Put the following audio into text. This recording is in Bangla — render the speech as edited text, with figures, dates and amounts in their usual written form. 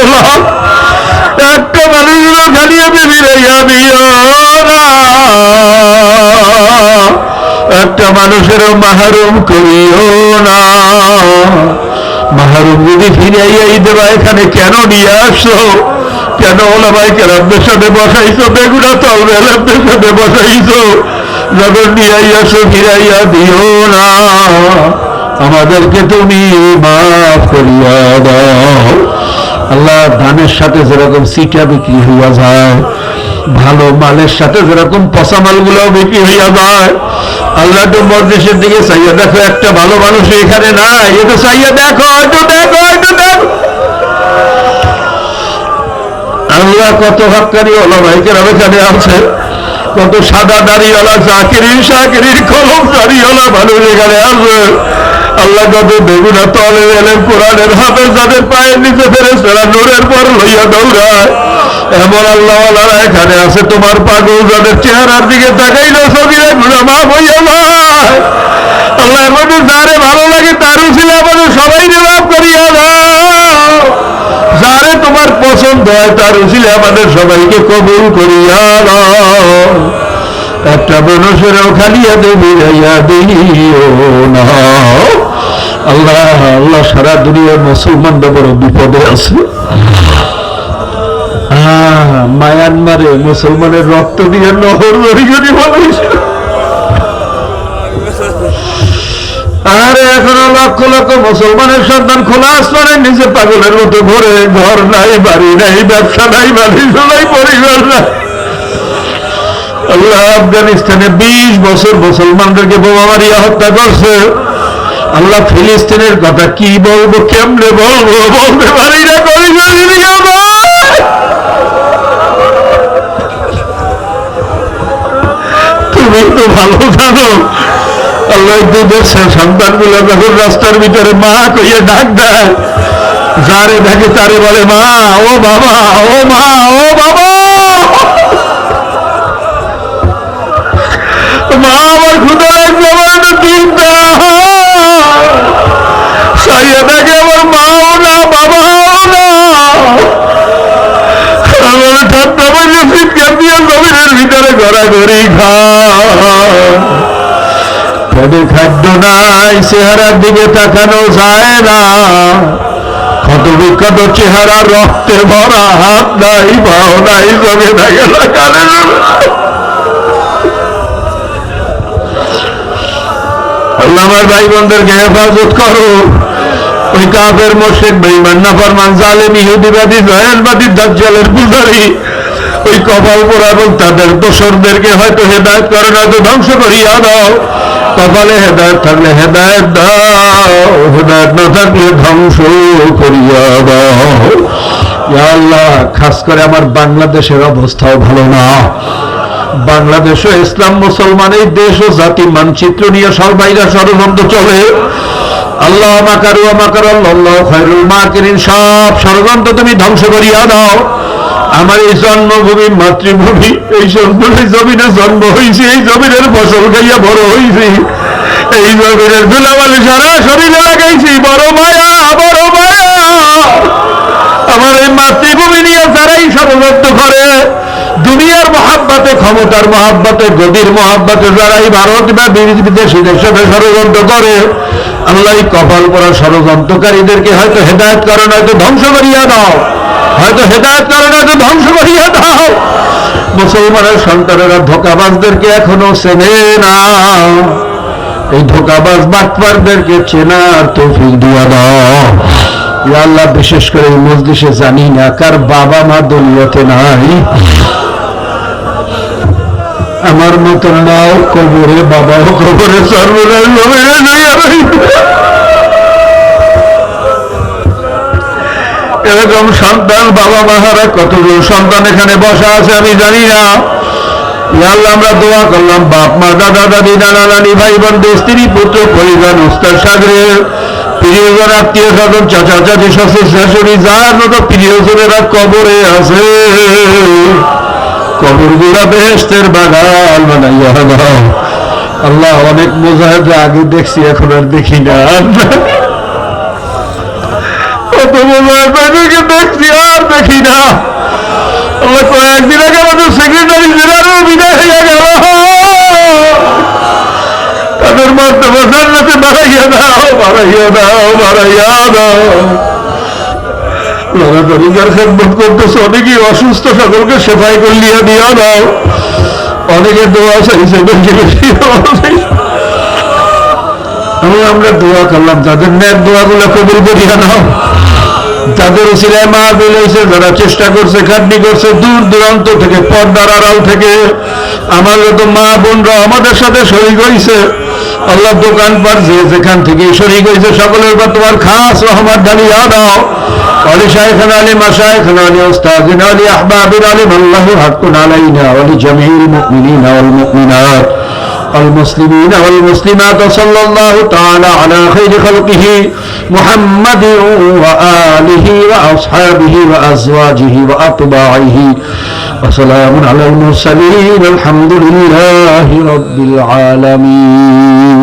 মাওলা একটা মানুষের খালি আমি ফিরাইয়া দিও না, একটা মানুষেরও মাহরুম করিও না। মাহরুম যদি ফিরাইয়াই দেবা এখানে কেন নিয়ে আসো, কেন ওলামায়ে কেরামদের সাথে বসাইছো, বেগুনা তলবে আলেমদের সাথে বসাইছো, যখন নিয়ে আসো ফিরাইয়া দিও না, আমাদেরকে তুমি মাফ করিয়া দাও। আল্লাহ ধানের সাথে যেরকম সিটা বিক্রি হইয়া যায়, ভালো মালের সাথে যেরকম পচা মালগুলো বিক্রি হইয়া যায়, আল্লাহ একটু মজলিসের দিকে চাইয়া দেখো, একটা ভালো মানুষ এখানে নাই, একটু চাইয়া দেখো, একটু দেখো, একটু দেখো। আল্লাহ কত হক্কানি ওলামায়ে কেরাম এখানে আছে, কত সাদা দাড়িওয়ালা জাকিরিন শাকিরিন কলম দাড়িওয়ালা মানুষ এখানে আছে। আল্লাহ কত বেগুনা তলে এলেন কোরআনের হাফেজ, যাদের পায়ের নিচে ফেরেশতারা নূরের পর লইয়া দৌড়ায়, এমন আল্লাহওয়ালারা এখানে আছে। তোমার পাগল যাদের চেহারার দিকে তাকাইলে সগীরা গুনাহ মাফ হইয়া যায়। আল্লাহ আমাদের যারে ভালো লাগে তার উসিলা আমাদের সবাইকে মাফ করিয়া দাও, যারে তোমার পছন্দ হয় তার উসিলা আমাদের সবাইকে কবুল করিয়া দাও। একটা মানুষেরও খালি হাতে ফিরাইয়া দিও না। আল্লাহ আল্লাহ সারা দুনিয়ার মুসলমানরা বড় বিপদে আছে। মায়ানমারে মুসলমানের রক্ত দিয়ে নহর তৈরি বানাইছে, আর এখনো লক্ষ লক্ষ মুসলমানের সন্তান খোলা আসমানের নিচে পাগলের মতো ঘরে, ঘর নাই, বাড়ি নাই, ব্যবসা নাই, বাণিজ্য নাই, পরিবার নাই। আল্লাহ আফগানিস্তানে 20 বছর মুসলমানদেরকে বোমা মারিয়া হত্যা করছে। আল্লাহ ফিলিস্তিনের কথা কি বলবো, কেমনে বলবো, বলতে পারি না। তুমি তো ভালো জানো, আল্লাহ দুধের সন্তান গুলো যখন রাস্তার ভিতরে মা কইয়ে ডাক দেয়, যারে দেখে তারে বলে মা, ও বাবা, ও মা, ও বাবা। মা আমার ক্ষুদা লাগছে, আমার একটা দুধ সাইয়া দেখে আমার মাও না, বাবাও না। আমার ঠান্ডা বললে চিৎকার দিয়ে জমিনের ভিতরে ঘোরাঘুরি খায়, খাদ্য নাই, চেহারার দিকে তাকানো যায় না, ক্ষত বিক্ষত চেহারা, রক্তে ভরা, হাত নাই, পাও নাই, জমে থাকে না কানে। আল্লাহ আমার ভাই বোনদেরকে হেফাজত করো, ওই কাফের মুশরিক বেঈমান নাফরমান জালেম ইহুদিবাদী জয়ানবাদী দাজ্জালের পূজারী ওই কপাল পোড়া এবং তাদের দোসরদেরকে হয়তো হেদায়েত করো, নয়তো ধ্বংস করিয়া দাও। কপালে হেদায়েত থাকলে হেদায়েত দাও, হেদায়েত না থাকলে ধ্বংস করিয়া দাও। ইয়া আল্লাহ, খাস করে আমার বাংলাদেশের অবস্থাও ভালো না। বাংলাদেশ ও ইসলাম মুসলমান এই দেশ ও জাতি মানচিত্র নিয়ে সবাইরা ষড়যন্ত্র চলে। আল্লাহ মাকারু মাকার আল্লাহ খায়রুল মাকিরিন, সব ষড়যন্ত্র তুমি ধ্বংস করিয়া দাও। আমার এই জন্মভূমি, মাতৃভূমি, এই জমিনে জন্ম হয়েছে, এই জমিনের ফসল খাইয়া বড় হয়েছি, এই জমিনের ধুলাবালি সারা শরীরে লাগাইছি, বড় মায়া, বড় মায়া। আমার এই মাতৃভূমি নিয়ে যারাই ষড়যন্ত্র করে, দুনিয়ার মহাব্বতে, ক্ষমতার মহাব্বতে, গদির মহাব্বতে যারাই ভারত বা বিদেশিদের সাথে ষড়যন্ত্র করে, আল্লাহ কপাল পরা ষড়যন্ত্রকারীদেরকে হয়তো হেদায়েত করো, নয়তো ধ্বংস করিয়া দাও, হয়তো হেদায়েত করো, নয়তো ধ্বংস করিয়া দাও। মুসলমানের সন্তানেরা ধোঁকাবাজদেরকে এখনো চেনে না, এই ধোঁকাবাজ বাটপারদেরকে চেনার তৌফিক দিয়া দাও। ইয়া আল্লাহ, বিশেষ করে এই মজলিসে জানি না কার বাবা মা দুনিয়াতে নাই, আমার মতন মাও কবরে, বাবাও কবরে, সর্বদাই জমিনে লইয়া রইবে। এরকম সন্তান বাবা মাহারা কতজন সন্তান এখানে বসা আছে আমি জানি না। ইয়া আল্লাহ, আমরা দোয়া করলাম বাপ মা, দাদা দাদি, নানা নানি, ভাই বোন, স্ত্রী পুত্র পরিবার, উস্তাদ সাগরে, প্রিয়জন, আত্মীয় স্বজন, চাচা চাচি, শ্বশুর শাশুড়ি, যার মতো প্রিয়জনেরা কবরে আছে, কবরগুলা বেহেশতের বাগান বানাইয়া দাও। আল্লাহ, অনেক মুজাহিদ আগে দেখছি, এখন আর দেখি না। কত মুজাহিদকে দেখছি, আর দেখি না। আল্লাহ কয়েকদিন আগে আমাদের সেক্রেটারি জেনারেল বিদায় হয়ে গেল, তাদের মর্তবা জান্নাতে বাড়াইয়া দাও, বাড়াইয়া দাও, বাড়াইয়া দাও। যারা তরিকার খেদমত করতেছে, অনেকেই অসুস্থ, সকলকে সেফাই করলিয়া দিয়া দাও। অনেকে দোয়া চাইছে, বেশি বেশি আমরা দোয়া করলাম, তাদের ন্যাক দোয়াগুলো কবুল করিয়া নাও। তাদের উসিলায় মাহফিল হয়েছে, যারা চেষ্টা করছে, খাটনি করছে, দূর দূরান্ত থেকে, পর্দার আড়াল থেকে আমার যত মা বোনরা আমাদের সাথে শরীক হয়েছে, আল্লাহ দোকানপাট যে যেখান থেকে শরীক হয়েছে, সকলের উপর তোমার খাস রহমত ঢালিয়া দাও। ওয়ালি শাইখানা আলী মাশাইখানা আলী উস্তাদিনা আলী আহবাবিনা আলী আল্লাহু হাক্কুন আলাইনা ওয়ালি জামিল মুমিনিনা ওয়াল মুমিনাত المسلمين والمسلمات صلى الله تعالى على خير خلقه محمد وآله وأصحابه وأزواجه وأتباعه وسلام على المرسلين الحمد لله رب العالمين.